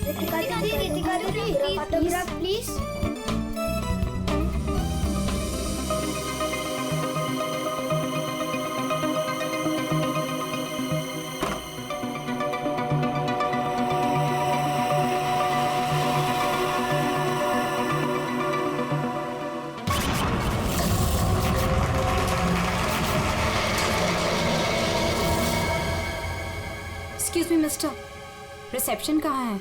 रितिका दीदी, autograph please. Excuse me mister, reception कहाँ है?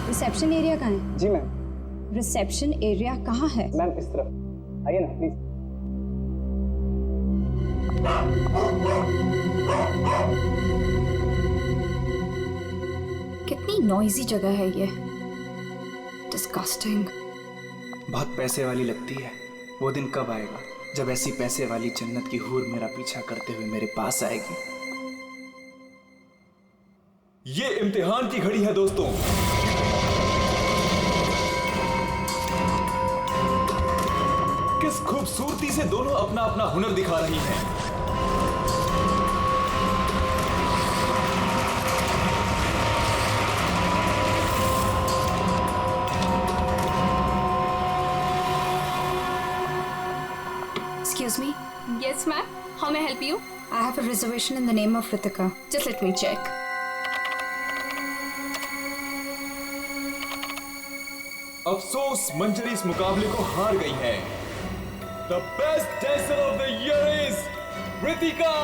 रिसेप्शन एरिया कहाँ है? जी मैम। रिसेप्शन एरिया कहाँ है? मैम इस तरफ आइए ना प्लीज। कितनी नॉइजी जगह है ये, डिस्गस्टिंग। बहुत पैसे वाली लगती है। वो दिन कब आएगा जब ऐसी पैसे वाली जन्नत की हूर मेरा पीछा करते हुए मेरे पास आएगी। ये इम्तिहान की घड़ी है दोस्तों। किस खूबसूरती से दोनों अपना अपना हुनर दिखा रही हैं। Excuse me, Yes, ma'am. How may I help you? I have a reservation in the name of Ritika. Just let me check. अफसोस मंजरी इस मुकाबले को हार गई है। The best dancer of the year is Ritika.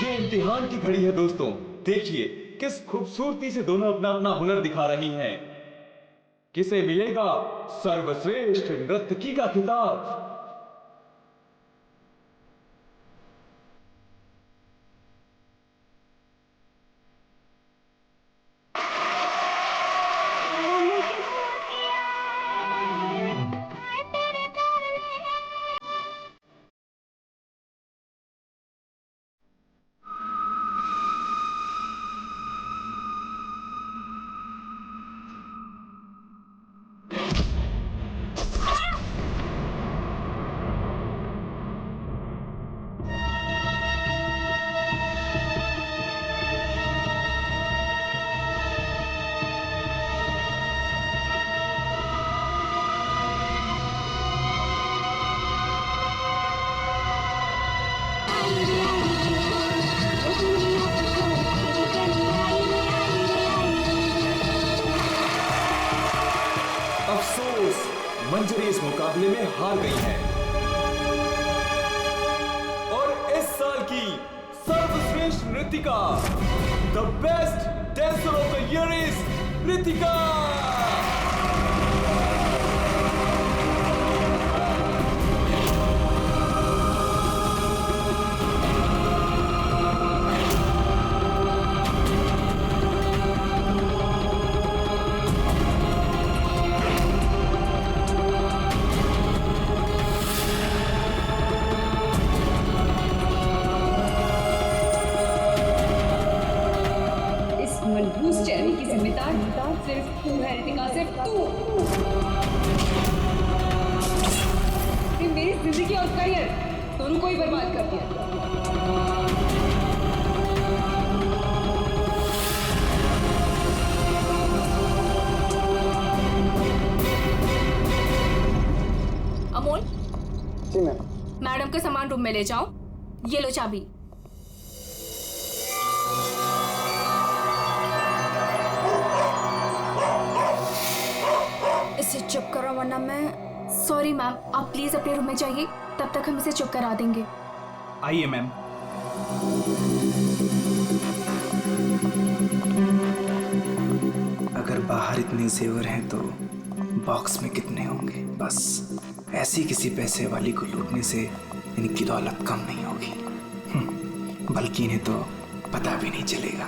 ये इम्तिहान की घड़ी है दोस्तों। देखिए किस खूबसूरती से दोनों अपना अपना हुनर दिखा रही हैं। किसे मिलेगा सर्वश्रेष्ठ नर्तकी का खिताब? अफसोस मंजरी इस मुकाबले में हार गई है और इस साल की सर्वश्रेष्ठ नृत्यिका the best dancer of the year is Ritika. मनहूस चेहरे की जिम्मेदार सिर्फ तू है रितिका, सिर्फ तू। मेरी जिंदगी और करियर दोनों को ही बर्बाद कर दिया। अमोल, जी मैम। मैडम का सामान रूम में ले जाओ। ये लो चाबी। इसे चुप करो वरना मैं। सॉरी मैम, आप प्लीज अपने रूम में जाइए, तब तक हम इसे चुप करा देंगे। आइए मैम। अगर बाहर इतने जेवर हैं तो बॉक्स में कितने होंगे। बस ऐसी किसी पैसे वाली को लूटने से इनकी दौलत कम नहीं होगी, बल्कि इन्हें तो पता भी नहीं चलेगा।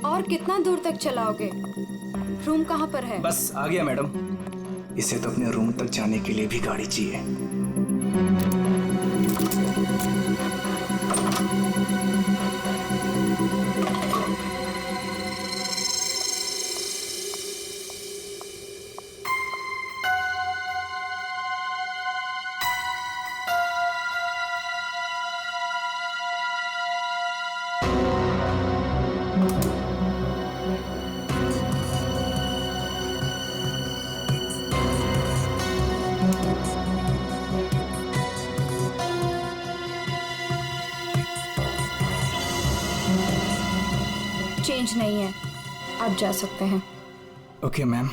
और कितना दूर तक चलाओगे? रूम कहाँ पर है? बस आ गया मैडम। इसे तो अपने रूम तक जाने के लिए भी गाड़ी चाहिए। चेंज नहीं है, आप जा सकते हैं। Okay ma'am.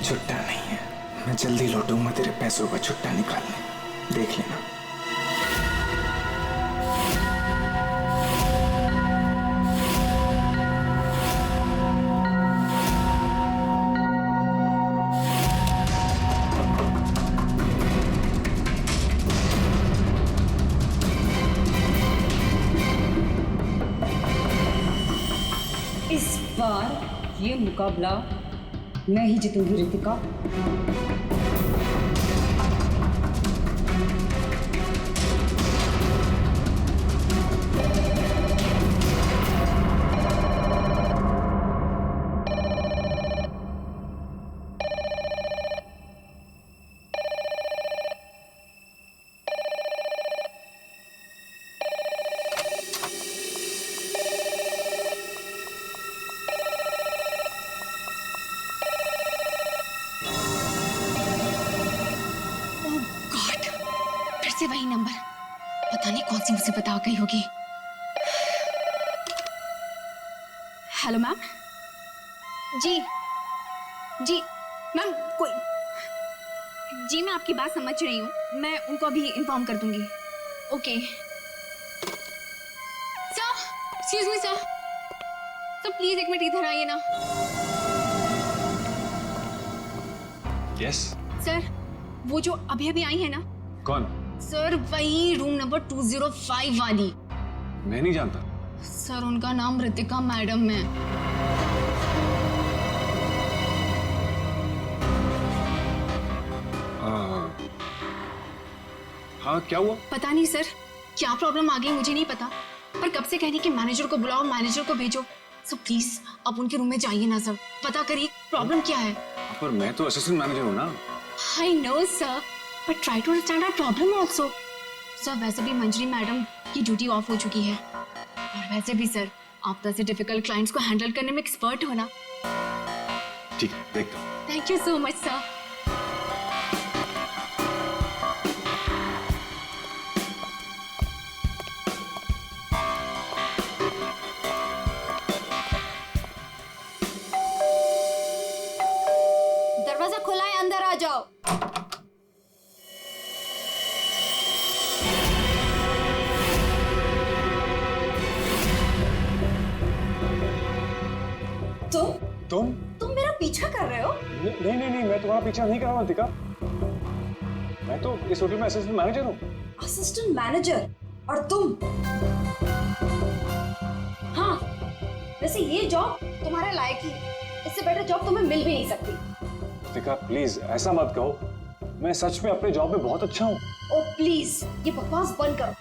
छुट्टा नहीं है, मैं जल्दी लौटूंगा तेरे पैसों का छुट्टा निकालने, देख लेना। इस बार ये मुकाबला मैं ही जीतूंगी रितिका। से वही नंबर, पता नहीं कौन सी मुसीबत आ गई होगी। Hello ma'am. जी जी मैम, कोई जी, मैं आपकी बात समझ रही हूँ, मैं उनको अभी इन्फॉर्म कर दूंगी। Okay sir, excuse me sir, please एक मिनट इधर आइए ना। यस सर, वो जो अभी अभी आई है ना। कौन? सर वही रूम नंबर 205 वाली। मैं नहीं जानता सर, उनका नाम रितिका मैडम है। हाँ, क्या हुआ? पता नहीं सर, क्या प्रॉब्लम आ गई मुझे नहीं पता, पर कब से कहने कि मैनेजर को बुलाओ, मैनेजर को भेजो। सर प्लीज आप उनके रूम में जाइए ना सर, पता करिए प्रॉब्लम क्या है। पर मैं तो असिस्टेंट मैनेजर हूँ ना। I know sir, but try to understand our problem also. Sir वैसे भी मंजरी मैडम की ड्यूटी ऑफ हो चुकी है, और वैसे भी सर आप तो ऐसे डिफिकल्ट क्लाइंट्स को हैंडल करने में एक्सपर्ट हो ना। ठीक है, देखता हूँ। Thank you so much sir. दरवाजा खुला है, अंदर आ जाओ। तुम मेरा पीछा कर रहे हो? नहीं, मैं तुम्हारा पीछा नहीं कर रहा हूँ रितिका। मैं तो इस होटल में असिस्टेंट मैनेजर हूँ। Assistant manager? और तुम? हाँ, वैसे ये जॉब तुम्हारे लायक ही, इससे बेटर जॉब तुम्हें मिल भी नहीं सकती। रितिका प्लीज ऐसा मत कहो, मैं सच में अपने जॉब में बहुत अच्छा हूँ। ओ प्लीज, ये बकवास बंद करो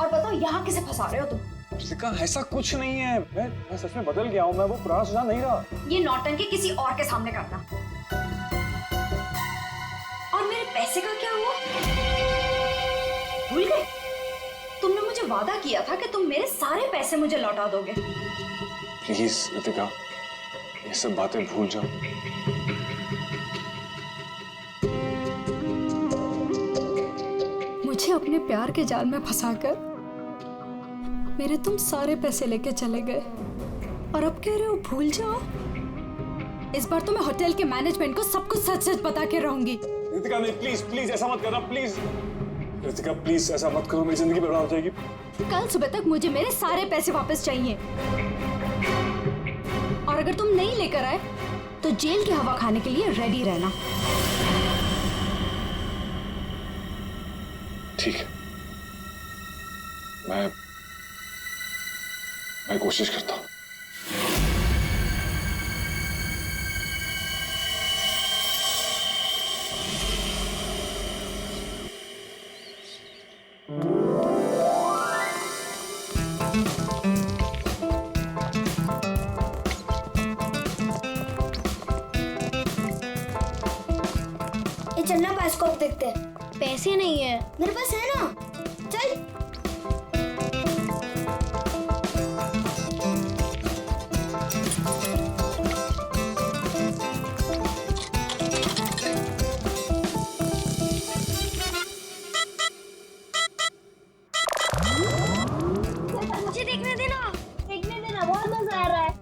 और बताओ यहाँ किसे फंसा रहे हो तुम? रितिका ऐसा कुछ नहीं है, मैं सच में बदल गया हूँ, मैं वो पुराना सुझाव नहीं रहा। ये नौटंकी किसी और के सामने करना। और मेरे पैसे का क्या हुआ? भूल गए? तुमने मुझे वादा किया था कि तुम मेरे सारे पैसे मुझे लौटा दोगे। प्लीज रितिका, ये सब बातें भूल जाओ। मुझे अपने प्यार के जाल में फंसाकर मेरे तुम सारे पैसे लेके चले गए, और अब कह रहे हो भूल जाओ। इस बार तो मैं होटल के मैनेजमेंट को सब कुछ सच सच बता के रहूंगी। रितिका नहीं, प्लीज ऐसा मत करना, प्लीज रितिका, प्लीज ऐसा मत करो, मेरी जिंदगी बर्बाद हो जाएगी। कल सुबह तक मुझे मेरे सारे पैसे वापस चाहिए, और अगर तुम नहीं लेकर आए तो जेल की हवा खाने के लिए रेडी रहना। ठीक है, मैं कोशिश करता हूं। ये चलना बायोस्कोप देखते हैं। पैसे नहीं है मेरे पास, है ना? चल। मुझे देखने देना, बहुत मजा आ रहा है।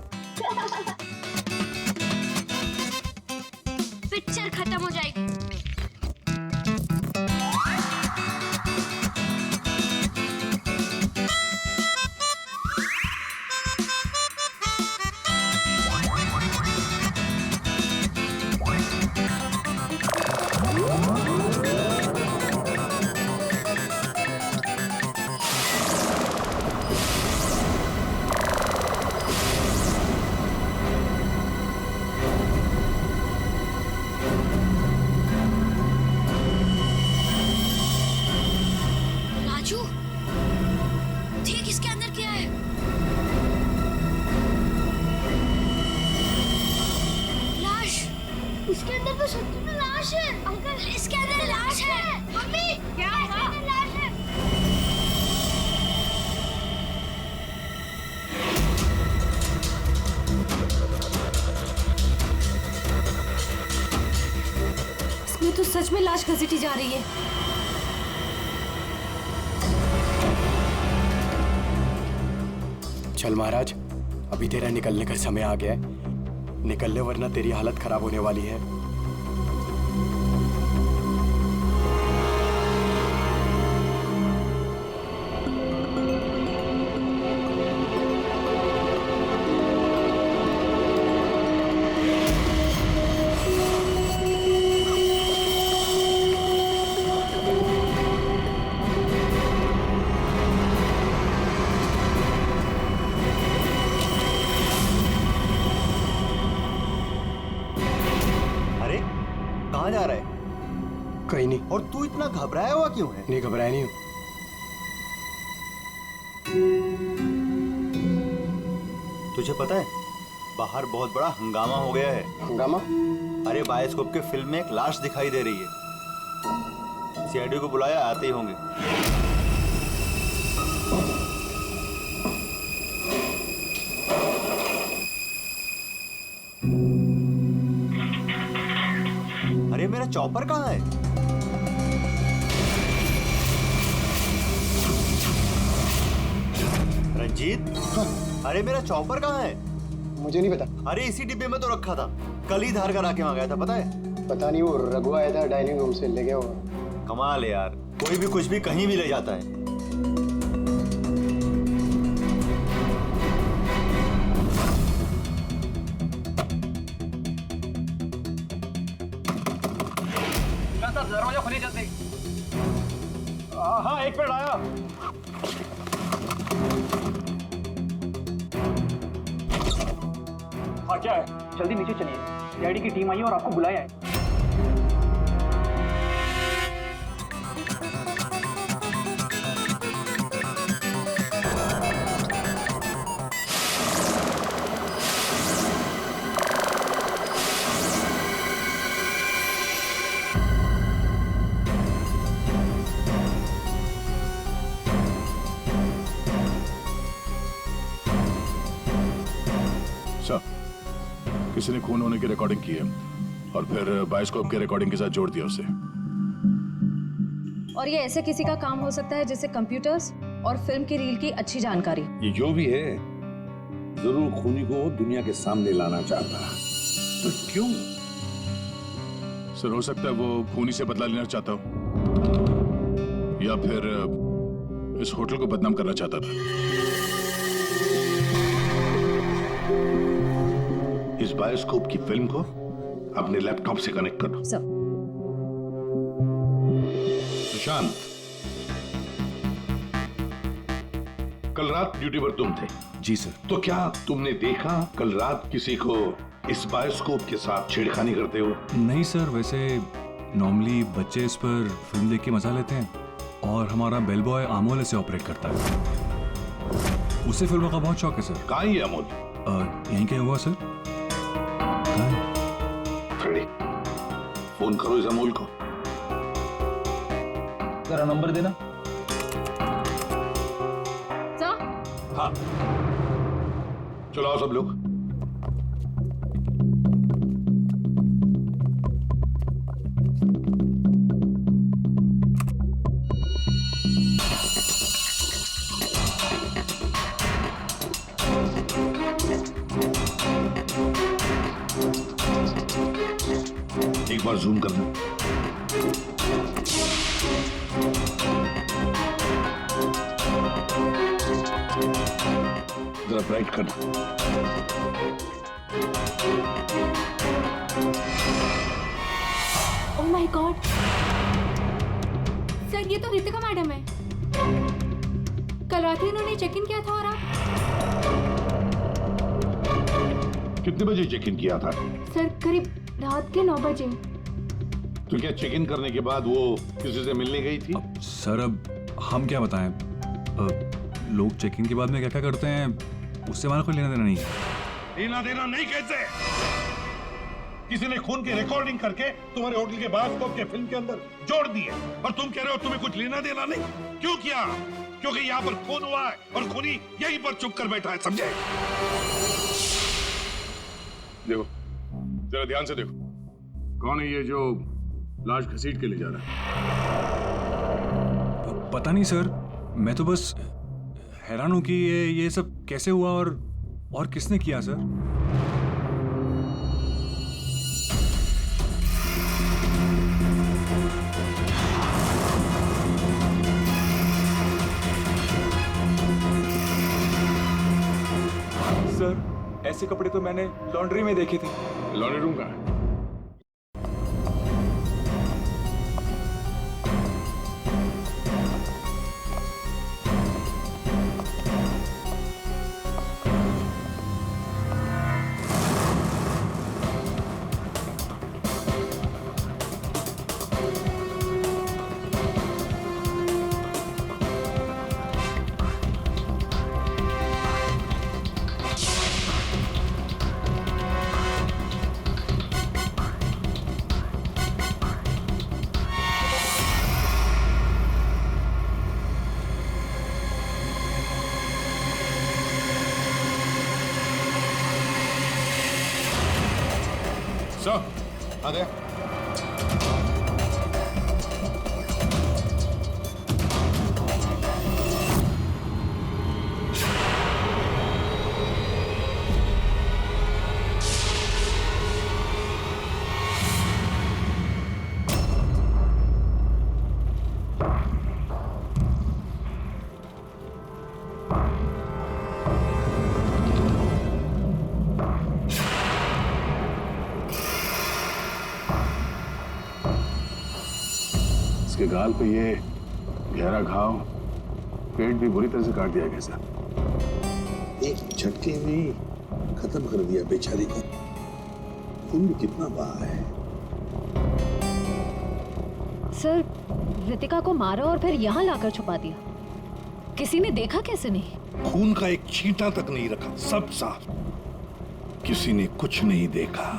पिक्चर खत्म हो जाएगी। राजू, देख इसके अंदर क्या है। लाश। इसके अंदर तो सच्ची में लाश है। अंकल, इसके अंदर लाश है। मम्मी, क्या है? इसके अंदर लाश है। इसमें तो सच में लाश घसीटी जा रही है। चल महाराज, अभी तेरा निकलने का समय आ गया है। निकल ले वरना तेरी हालत खराब होने वाली है। अरे कहाँ जा रहा है? कहीं नहीं। और तू इतना घबराया हुआ क्यों है? नहीं, घबराया नहीं हूँ। तुझे पता है बाहर बहुत बड़ा हंगामा हो गया है। हंगामा? अरे बायोस्कोप के फिल्म में एक लाश दिखाई दे रही है। सीआईडी को बुलाया, आते ही होंगे। अरे मेरा चॉपर कहाँ है? रंजीत, अरे मेरा चॉपर कहाँ है? मुझे नहीं पता। अरे इसी डिब्बे में तो रखा था, कल ही धार करा के मंगाया था, पता है? पता नहीं, वो रघु आया था डाइनिंग रूम से, ले गया होगा। कमाल है यार, कोई भी कुछ भी कहीं भी ले जाता है। दरवाजा खोलिए जल्दी। हाँ, एक मिनट आया। हाँ, क्या है? जल्दी नीचे चलिए, सीआईडी की टीम आई है और आपको बुलाया है। किसी ने खून होने की रिकॉर्डिंग की है और फिर बायोस्कोप के रिकॉर्डिंग के साथ जोड़ दिया उसे। और ये ऐसे किसी का काम हो सकता है जिसे कंप्यूटर्स और फिल्म की रील की अच्छी जानकारी। ये जो भी है जरूर खूनी को दुनिया के सामने लाना चाहता है। तो क्यों? सर, हो सकता है वो खूनी से बदला लेना चाहता हो या फिर इस होटल को बदनाम करना चाहता था। इस बायोस्कोप की फिल्म को अपने लैपटॉप से कनेक्ट करो। सर। सुशांत, कल रात ड्यूटी पर तुम थे? जी सर। तो क्या तुमने देखा कल रात किसी को इस बायोस्कोप के साथ छेड़खानी करते हो? नहीं सर, वैसे नॉर्मली बच्चे इस पर फिल्म देख के मजा लेते हैं और हमारा बेल बॉय अमोल ऐसे ऑपरेट करता है। उसे फिल्मों का बहुत शौक है सर। कहाँ है अमोल? यहीं कहीं हुआ सर। फ्रेडी, फोन करो इस अमोल को। जरा नंबर देना। हाँ, चलो आओ सब लोग। एक बार जूम करना। जरा ब्राइट करना। ओह माय गॉड सर, ये तो रितिका मैडम है। कल रात ही इन्होंने चेक इन किया था। और आप? कितने बजे चेक इन किया था? सर करीब रात के 9 बजे। तो क्या चेक इन करने के बाद वो किसी से मिलने गई थी? सर अब हम क्या बताएं, लोग चेक इन के बाद में क्या क्या करते हैं उससे हमारा कोई लेना देना नहीं है। लेना देना नहीं कैसे? किसी ने खून की रिकॉर्डिंग करके तुम्हारे होटल के बायोस्कोप के फिल्म के अंदर जोड़ दी है और तुम कह रहे हो तुम्हें कुछ लेना देना नहीं? क्यों किया? क्योंकि यहाँ पर खून हुआ है और खूनी यहीं पर चुप कर बैठा है, समझे? देखो, जरा ध्यान से देखो, कौन है ये जो लाश घसीट के ले जा रहा है? पता नहीं सर, मैं तो बस हैरान हूं कि ये सब कैसे हुआ और किसने किया सर। सर ऐसे कपड़े तो मैंने लॉन्ड्री में देखे थे। लॉन्ड्री रूम कहाँ है? आ गया। इसके गाल पे ये गहरा घाव, पेट भी बुरी तरह से काट दिया गया सर। एक झटके में खत्म कर दिया बेचारी को। खून भी कितना बहा है। सर, रितिका को मारा और फिर यहाँ लाकर छुपा दिया। किसी ने देखा कैसे नहीं? खून का एक छींटा तक नहीं रखा, सब साफ। किसी ने कुछ नहीं देखा।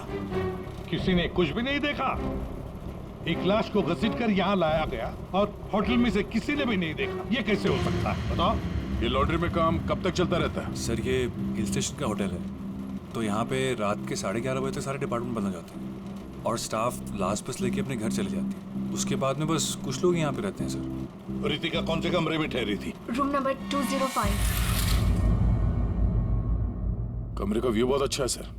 किसी ने कुछ भी नहीं देखा। एक लाश को घसीटकर यहाँ लाया गया और होटल में से किसी ने भी नहीं देखा। ये कैसे हो सकता है बताओ? ये लॉन्ड्री में काम कब तक चलता रहता है? सर ये हिल स्टेशन का होटल है, तो यहाँ पे रात के 11:30 बजे तक सारे डिपार्टमेंट बंद हो जाते हैं और स्टाफ लास्ट बस लेके अपने घर चले जाती है। उसके बाद में बस कुछ लोग यहाँ पे रहते हैं सर। रितिका कौन से कमरे में ठहरी थी? Room number 205। कमरे का व्यू बहुत अच्छा है सर।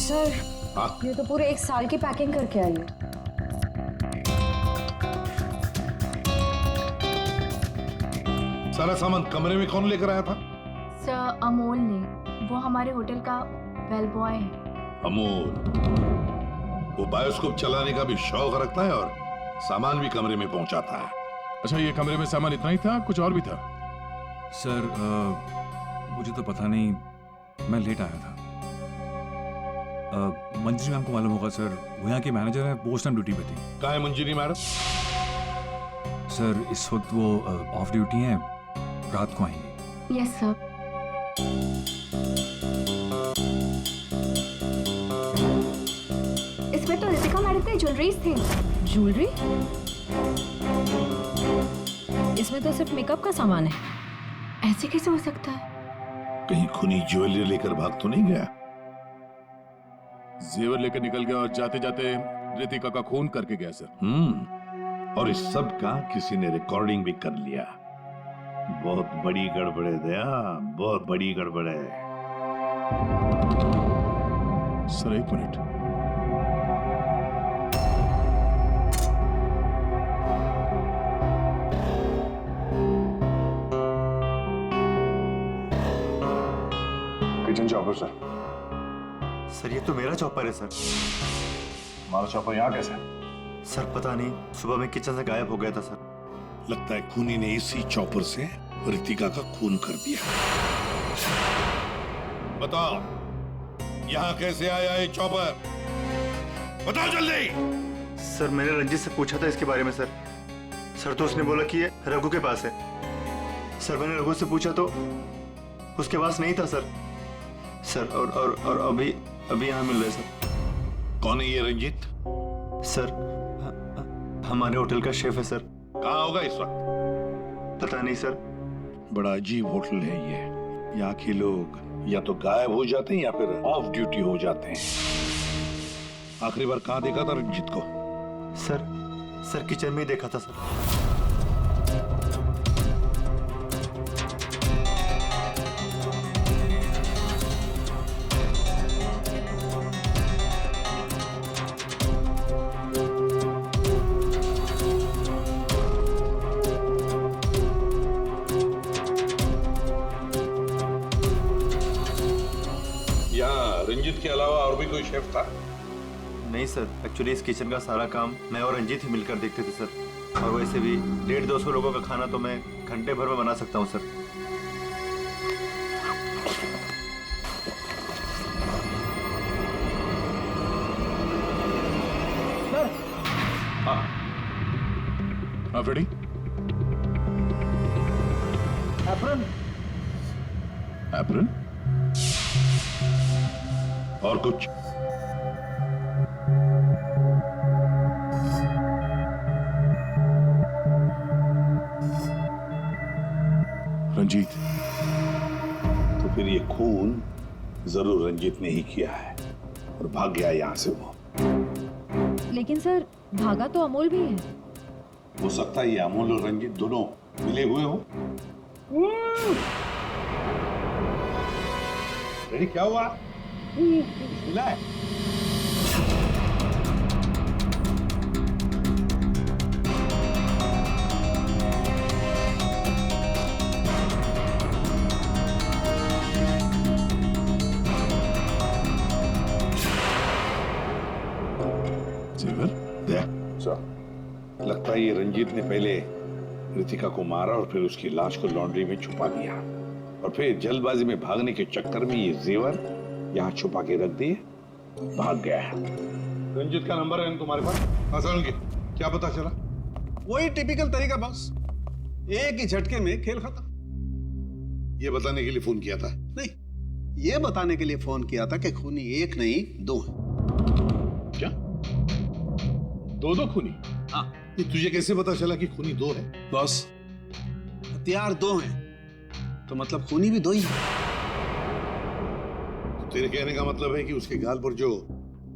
सर, ये तो पूरे 1 साल की पैकिंग करके आई है। सारा सामान कमरे में कौन लेकर आया था? सर अमोल ने, वो हमारे होटल का बेल बॉय है। अमोल, वो बायोस्कोप चलाने का भी शौक रखता है और सामान भी कमरे में पहुंचाता है। अच्छा, ये कमरे में सामान इतना ही था, कुछ और भी था? सर मुझे तो पता नहीं, मैं लेट आया था। मंजरी मैम को मालूम होगा सर, वो यहाँ की मैनेजर है, पोस्ट टाइम ड्यूटी पे थी। कहाँ है मंजरी मैडम? सर इस वक्त वो ऑफ ड्यूटी हैं, रात को आएंगी। Yes sir. इसमें तो रितिका मैडम के ज्वेलरीज थे। ज्वेलरी? इसमें तो सिर्फ मेकअप का सामान है। ऐसे कैसे हो सकता है? कहीं खूनी ज्वेलरी लेकर भाग तो नहीं गया? जेवर लेकर निकल गया और जाते जाते रितिका का खून करके गया सर। और इस सब का किसी ने रिकॉर्डिंग भी कर लिया। बहुत बड़ी गड़बड़ है दया, बहुत बड़ी गड़बड़ है। सर एक minute, kitchen chopper sir. Sir ये तो मेरा चॉपर है सर। हमारा चॉपर यहाँ कैसे? सर पता नहीं, सुबह में किचन से गायब हो गया था सर। लगता है खूनी ने इसी चॉपर से रितिका का खून कर दिया। बताओ यहाँ कैसे आया ये चॉपर? बताओ जल्दी। सर मैंने रंजीत से पूछा था इसके बारे में सर। सर तो उसने बोला कि ये रघु के पास है। सर मैंने रघु से पूछा तो उसके पास नहीं था सर। सर और अभी यहाँ मिल रहे सर। कौन है ये रंजीत? सर हमारे होटल का शेफ है सर। कहाँ होगा इस वक्त? पता नहीं सर। बड़ा अजीब होटल है ये। यहाँ के लोग या तो गायब हो जाते हैं या फिर ऑफ ड्यूटी हो जाते हैं। आखिरी बार कहाँ देखा था रंजीत को? सर किचन में ही देखा था सर। रंजीत के अलावा और भी कोई शेफ था? नहीं सर, एक्चुअली इस किचन का सारा काम मैं और रंजीत ही मिलकर देखते थे सर। और वैसे भी 150-200 लोगों का खाना तो मैं घंटे भर में बना सकता हूँ सर। हाँ फ्रेडी। एप्रन। एप्रन? और कुछ? रंजीत। तो फिर ये खून जरूर रंजीत ने ही किया है और भाग गया यहाँ से वो। लेकिन सर भागा तो अमोल भी है। हो सकता है ये अमोल और रंजीत दोनों मिले हुए हो। रेडी, क्या हुआ? मिला है? लगता है ये रंजीत ने पहले रितिका को मारा और फिर उसकी लाश को लॉन्ड्री में छुपा दिया और फिर जल्दबाजी में भागने के चक्कर में ये जेवर यहाँ छुपा के रख दिए, भाग गया है। रंजीत का नंबर है तुम्हारे पास? आसान के क्या पता चला? वही टिपिकल तरीका बस, एक ही झटके में खेल खत्म। ये बताने के लिए फोन किया था? नहीं, ये बताने के लिए फोन किया था कि खूनी एक नहीं दो है। क्या? दो खूनी? हाँ। तुझे कैसे पता चला कि खूनी दो है? बॉस, हथियार दो हैं तो मतलब खूनी भी दो ही है। तेरे कहने का मतलब है कि उसके गाल पर जो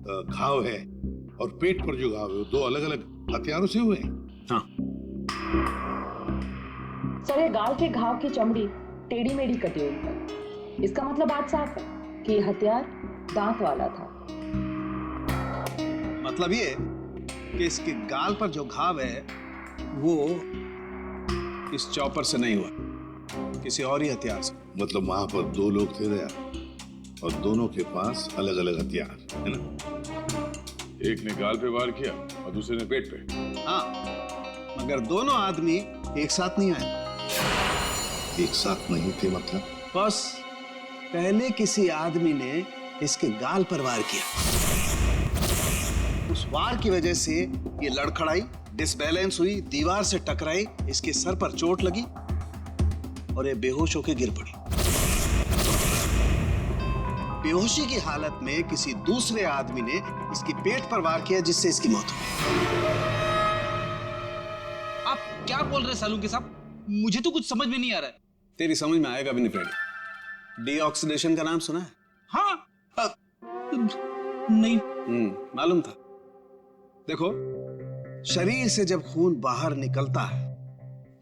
घाव है और पेट पर जो घाव है वो दो अलग अलग हथियारों से हुए हैं? हाँ। सर ये गाल के घाव की चमड़ी टेढ़ी मेढ़ी कटी हुई है। इसका मतलब बात साफ है कि हथियार दांत वाला था। मतलब ये कि इसके गाल पर जो घाव है वो इस चॉपर से नहीं हुआ, किसी और ही हथियार से। मतलब वहां पर दो लोग थे दया और दोनों के पास अलग अलग हथियार है ना? एक ने गाल पे वार किया और दूसरे ने पेट पे। हाँ, मगर दोनों आदमी एक साथ नहीं आए। एक साथ नहीं थे मतलब? बस पहले किसी आदमी ने इसके गाल पर वार किया। उस वार की वजह से ये लड़खड़ाई, डिसबैलेंस हुई, दीवार से टकराई, इसके सर पर चोट लगी और ये बेहोश होकर गिर पड़ी। बेहोशी की हालत में किसी दूसरे आदमी ने इसके पेट पर वार किया जिससे इसकी मौत हो गई। आप क्या बोल रहे सालू के साहब? मुझे तो कुछ समझ में नहीं आ रहा है। तेरी समझ में आएगा भी नहीं फ्रेडी। डीऑक्सीडेशन का नाम सुना है? हाँ। नहीं। मालूम था। देखो, शरीर से जब खून बाहर निकलता है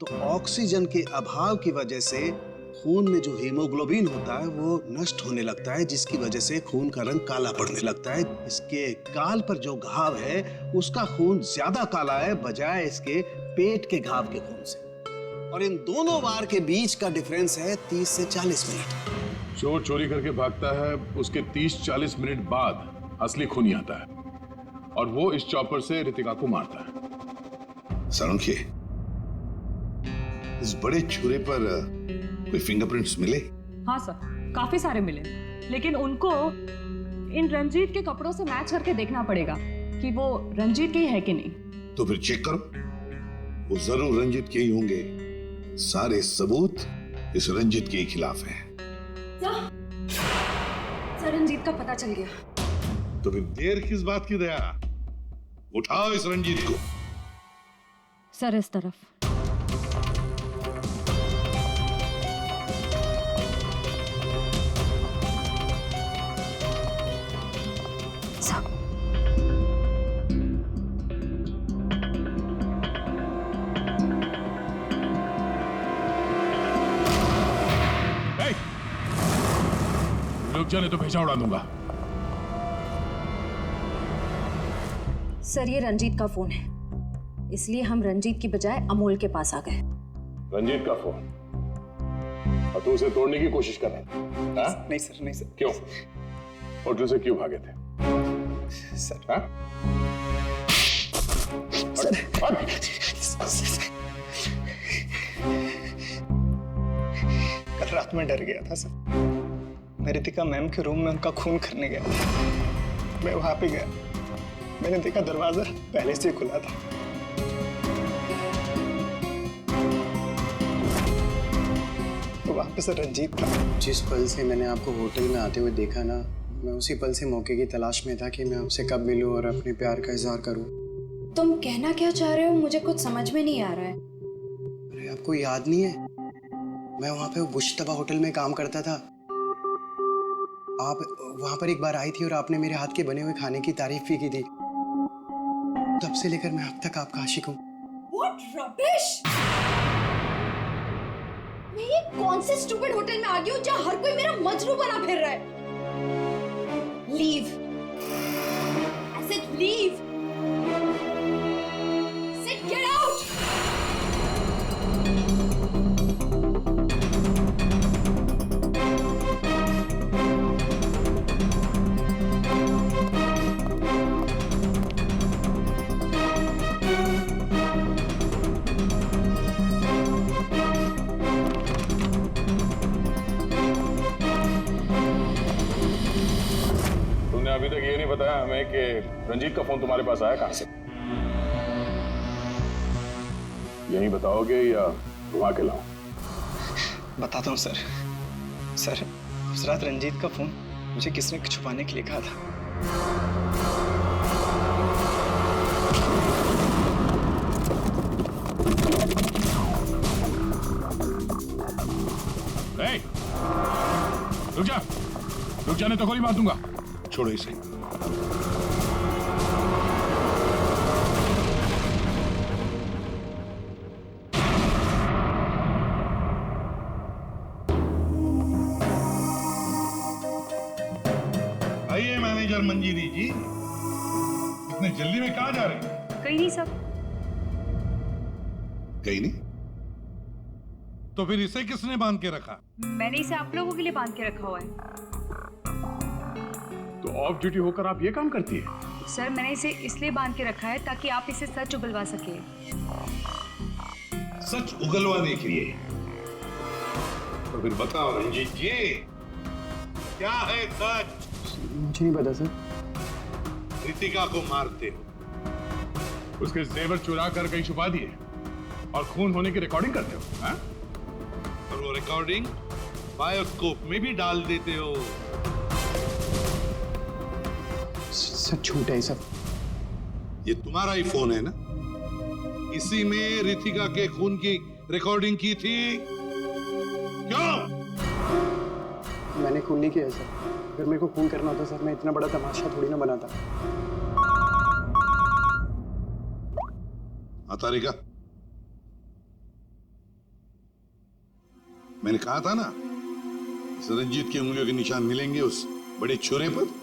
तो ऑक्सीजन के अभाव की वजह से खून में जो हीमोग्लोबिन होता है वो नष्ट होने लगता है, जिसकी वजह से खून का रंग काला पड़ने लगता है। इसके गाल पर जो घाव है उसका खून ज्यादा काला है बजाय इसके पेट के घाव के खून से। और इन दोनों वार के बीच का डिफरेंस है 30 से 40 मिनट। चोर चोरी करके भागता है, उसके 30-40 मिनट बाद असली खूनी आता है और वो इस चॉपर से रितिका को मारता है। सालुंखे, इस बड़े छुरे पर कोई फिंगरप्रिंट्स मिले? हाँ सर, काफी सारे मिले, लेकिन उनको इन रंजीत के कपड़ों से मैच करके देखना पड़ेगा कि वो रंजीत के ही है कि नहीं। तो फिर चेक करो, वो जरूर रंजीत के ही होंगे। सारे सबूत इस रंजीत के खिलाफ हैं। सर, रंजीत का पता चल गया। तो फिर देर किस बात की दया? उठाओ इस रंजीत को। सर, इस तरफ। रुक जाने तो भेजा उड़ा दूंगा। सर, ये रंजीत का फोन है, इसलिए हम रंजीत की बजाय अमोल के पास आ गए। रंजीत का फोन? और तू उसे तोड़ने की कोशिश कर रहा था? नहीं सर, नहीं सर। क्यों? होटल से क्यों भागे थे? सर, हाँ? कल रात में डर गया था सर। मैं रितिका मैम के रूम में उनका खून करने गया। मैं वहां पे गया, मैंने देखा दरवाजा पहले से खुला था। तो वहां पे सर रंजीत था। जिस पल से मैंने आपको होटल में आते हुए देखा ना, मैं उसी पल से मौके की तलाश में था कि मैं आपसे कब मिलूं और अपने प्यार का इजहार करूं। तुम कहना क्या चाह रहे हो? मुझे कुछ समझ में नहीं आ रहा है। अरे, आपको याद नहीं है? मैं वहां पे बुश्तबा होटल में काम करता था। आप वहां पर एक बार आई थी और आपने मेरे हाथ के बने हुए खाने की तारीफ भी की थी। तब से लेकर मैं अब तक आपका आशिक हूँ। What rubbish! मैं ये कौन से स्टूपिड होटल में आ गई हूँ जहाँ हर कोई मेरा मजनू बना फिर रहा है? Leave! I said leave! I said get out! अभी तक ये नहीं बताया हमें कि रंजीत का फोन तुम्हारे पास आया कहां से? यही बताओगे या घुमा के लाऊं? बताता हूँ सर। सर, उस रात रंजीत का फोन मुझे किसने छुपाने के लिए कहा था। रुक जा, रुक जाने तो गोली मार दूंगा। छोड़ो इसे। आइए मैनेजर मंजीरी जी, इतने जल्दी में कहाँ जा रहे हैं? कहीं नहीं सर। कहीं नहीं? तो फिर इसे किसने बांध के रखा? मैंने इसे आप लोगों के लिए बांध के रखा हुआ है। तो ऑफ ड्यूटी होकर आप ये काम करती है? सर मैंने इसे इसलिए बांध के रखा है ताकि आप इसे सच उगलवा सके। सच उगलवाने के लिए? तो फिर बताओ रंजीत जी, क्या है सच? मुझे नहीं पता सर। रितिका को मारते हो, उसके जेवर चुरा कर कहीं छुपा दिए और खून होने की रिकॉर्डिंग करते हो, हाँ? और वो रिकॉर्डिंग बायोस्कोप में भी डाल देते हो। सच झूठ है सब। ये तुम्हारा ही फोन है ना? इसी में रितिका के खून की रिकॉर्डिंग की थी। क्यों? मैंने खून नहीं किया सर। अगर मेरे को खून करना होता सर, मैं इतना बड़ा तमाशा थोड़ी ना बनाता। हाँ तारिका, मैंने कहा था ना, इस रंजीत की उंगलियों के निशान मिलेंगे उस बड़े छोरे पर।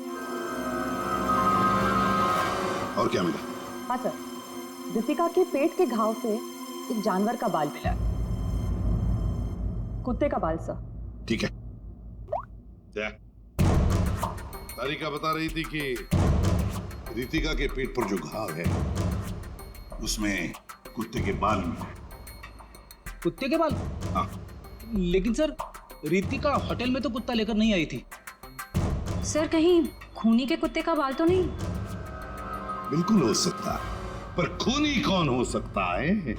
और क्या मिला? हाँ सर, रितिका के पेट के घाव से एक जानवर का बाल मिला, कुत्ते का बाल सर। ठीक है। क्या तारिका बता रही थी कि रितिका के पेट पर जो घाव है उसमें कुत्ते के बाल मिले। कुत्ते के बाल? हाँ। लेकिन सर, रितिका होटल में तो कुत्ता लेकर नहीं आई थी। सर कहीं खूनी के कुत्ते का बाल तो नहीं? बिल्कुल हो सकता है, पर खूनी कौन हो सकता है?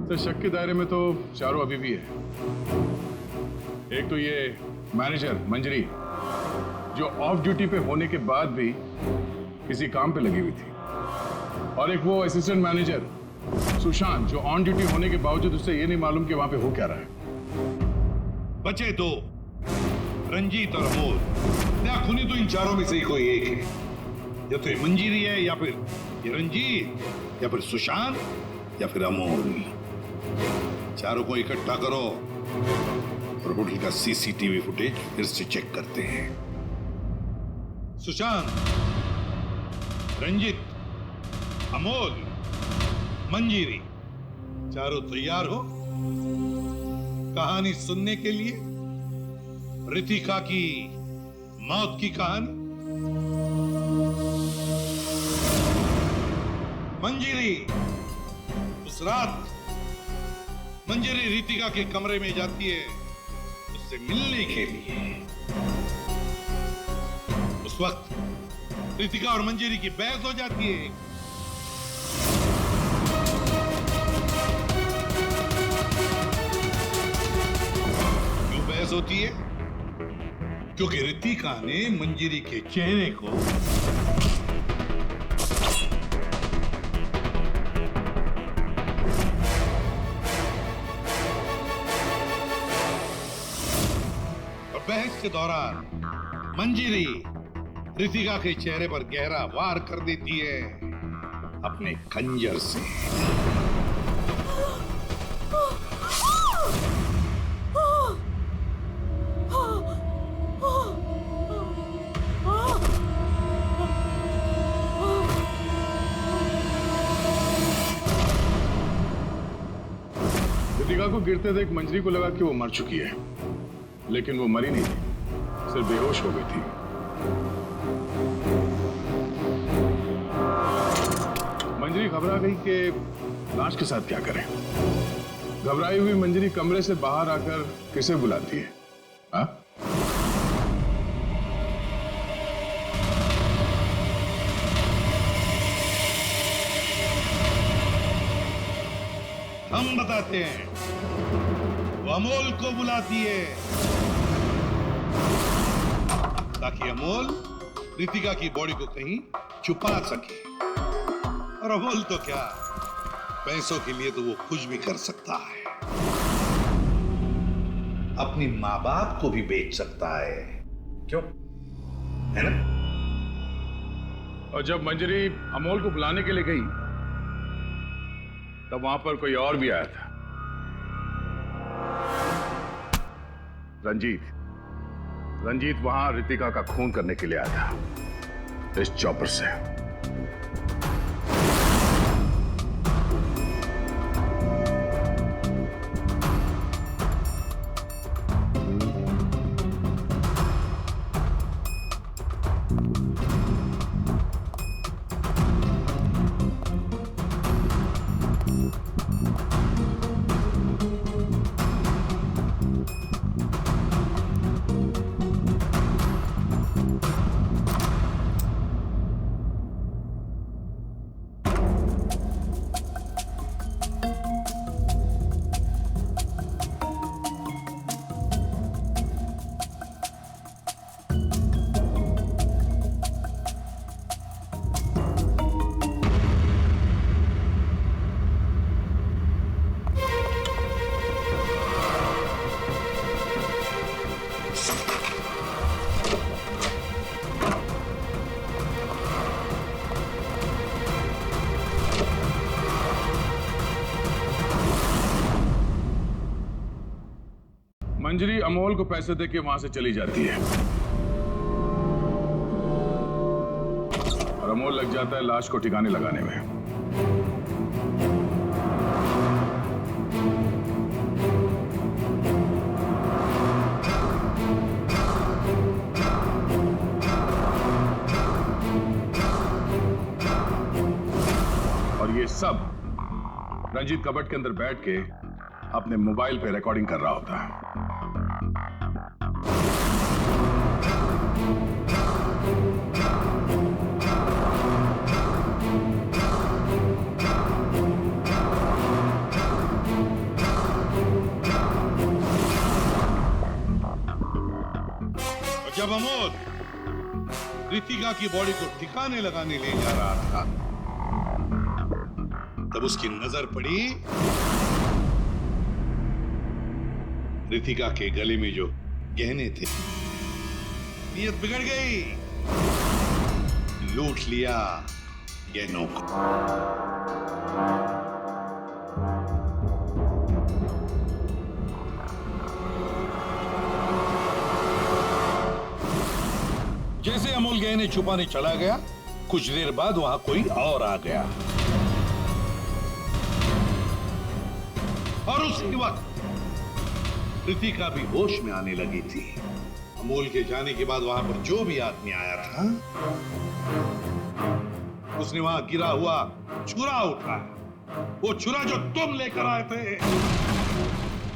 तो शक के दायरे में तो चारों अभी भी है। एक तो ये मैनेजर मंजरी, जो ऑफ ड्यूटी पे होने के बाद भी किसी काम पे लगी हुई थी, और एक वो असिस्टेंट मैनेजर सुशांत, जो ऑन ड्यूटी होने के बावजूद उससे ये नहीं मालूम कि वहां पे हो क्या रहा है। बचे दो, रंजीत और अमोल। या खूनी तो इन चारों में से ही कोई एक है। या तो ये मंजीरी है, या फिर ये रंजीत, या फिर सुशांत, या फिर अमोल। चारों को इकट्ठा करो और होटल का सीसीटीवी फुटेज फिर से चेक करते हैं। सुशांत, रंजीत, अमोल, मंजीरी, चारों तैयार हो कहानी सुनने के लिए? रितिका की मौत की कहानी। मंजीरी, उस रात मंजीरी रितिका के कमरे में जाती है उससे मिलने के लिए। उस वक्त रितिका और मंजीरी की बहस हो जाती है। क्यों बहस होती है? क्योंकि रितिका ने मंजीरी के चेहरे को बहस के दौरान मंजीरी रितिका के चेहरे पर गहरा वार कर देती है अपने खंजर से। रितिका को गिरते देख मंजरी को लगा कि वो मर चुकी है, लेकिन वो मरी नहीं थी, सिर्फ बेहोश हो गई थी। मंजरी घबरा गई कि लाश के साथ क्या करें। घबराई हुई मंजरी कमरे से बाहर आकर किसे बुलाती है? हाँ? हम बताते हैं। वो अमोल को बुलाती है ताकि अमोल रितिका की बॉडी को कहीं छुपा सके। और अमोल तो क्या, पैसों के लिए तो वो कुछ भी कर सकता है। अपनी माँ बाप को भी बेच सकता है। क्यों? है ना? और जब मंजरी अमोल को बुलाने के लिए गई, तब वहां पर कोई और भी आया था। रंजीत वहां रितिका का खून करने के लिए आया था, इस चॉपर से। मंजरी अमोल को पैसे देके वहां से चली जाती है और अमोल लग जाता है लाश को ठिकाने लगाने में। और ये सब रंजीत कबट के अंदर बैठ के अपने मोबाइल पे रिकॉर्डिंग कर रहा होता है। जब अमोल रितिका की बॉडी को ठिकाने लगाने ले जा रहा था तब उसकी नजर पड़ी रितिका के गले में जो गहने थे। नीयत बिगड़ गई, लूट लिया गहनों को। जैसे अमोल गहने छुपाने चला गया, कुछ देर बाद वहां कोई और आ गया और उसी वक्त रितिका भी होश में आने लगी थी। अमोल के जाने के बाद वहां पर जो भी आदमी आया था उसने वहां गिरा हुआ छुरा उठाया, वो छुरा जो तुम लेकर आए थे।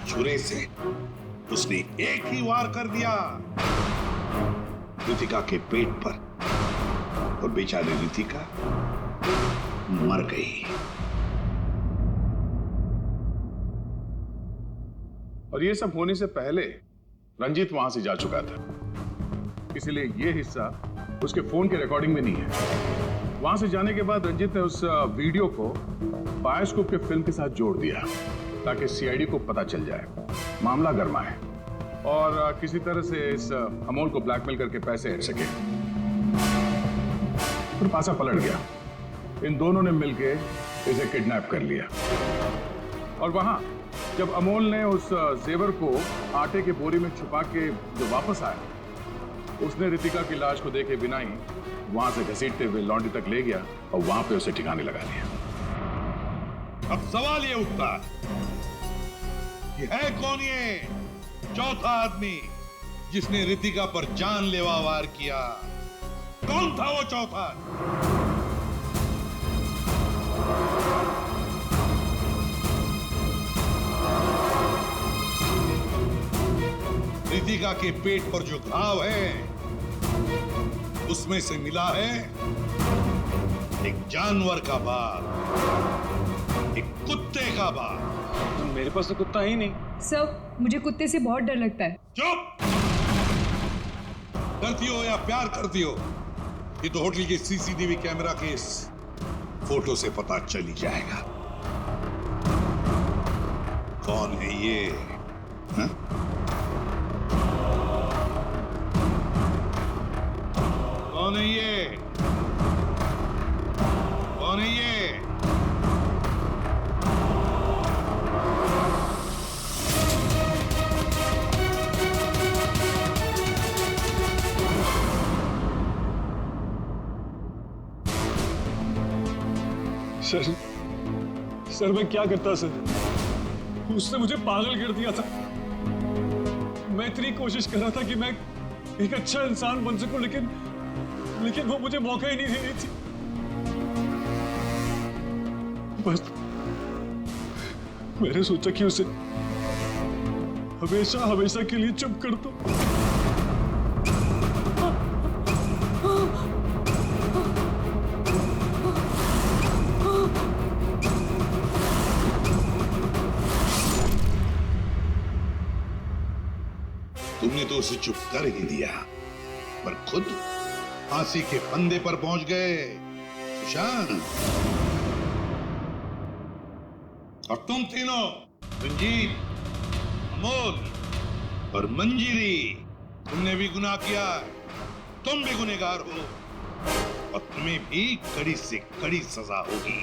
छुरे से उसने एक ही वार कर दिया रितिका के पेट पर और बेचारी रितिका मर गई। और ये सब होने से पहले रंजीत वहां से जा चुका था, इसलिए ये हिस्सा उसके फोन के रिकॉर्डिंग में नहीं है। वहां से जाने के बाद रंजीत ने उस वीडियो को बायोस्कोप के फिल्म के साथ जोड़ दिया ताकि सीआईडी को पता चल जाए, मामला गर्मा है और किसी तरह से इस अमोल को ब्लैकमेल करके पैसे हट सके। फिर पासा पलट गया, इन दोनों ने मिलकर इसे किडनैप कर लिया और वहां जब अमोल ने उस जेवर को आटे के बोरी में छुपा के जो वापस आया, उसने रितिका की लाश को देखे बिना ही वहां से घसीटते हुए लॉन्ड्री तक ले गया और वहां पे उसे ठिकाने लगा लिया। अब सवाल ये उठता कि है कौन ये चौथा आदमी जिसने रितिका पर जानलेवा वार किया? कौन था वो चौथा? रितिका के पेट पर जो घाव है उसमें से मिला है एक जानवर का बाल, एक कुत्ते का बाल। मेरे पास तो कुत्ता ही नहीं। सर, मुझे कुत्ते से बहुत डर लगता है। चुप! डरती हो या प्यार करती हो, ये तो होटल के सीसीटीवी कैमरा के इस फोटो से पता चल ही जाएगा कौन है ये। हा? कौन है ये? कौन है ये? सर मैं क्या करता सर? उसने मुझे पागल कर दिया था। मैं इतनी कोशिश कर रहा था कि मैं एक अच्छा इंसान बन सकूं, लेकिन वो मुझे मौका ही नहीं दे रही थी। बस मैंने सोचा कि उसे हमेशा हमेशा के लिए चुप कर दो। तुमने तो उसे चुप कर ही दिया, पर खुद फांसी के फंदे पर पहुंच गए सुशांत। और तुम तीनों, रंजीत, अमोल और मंजिरी, तुमने भी गुनाह किया है। तुम भी गुनहगार हो और तुम्हें भी कड़ी से कड़ी सजा होगी।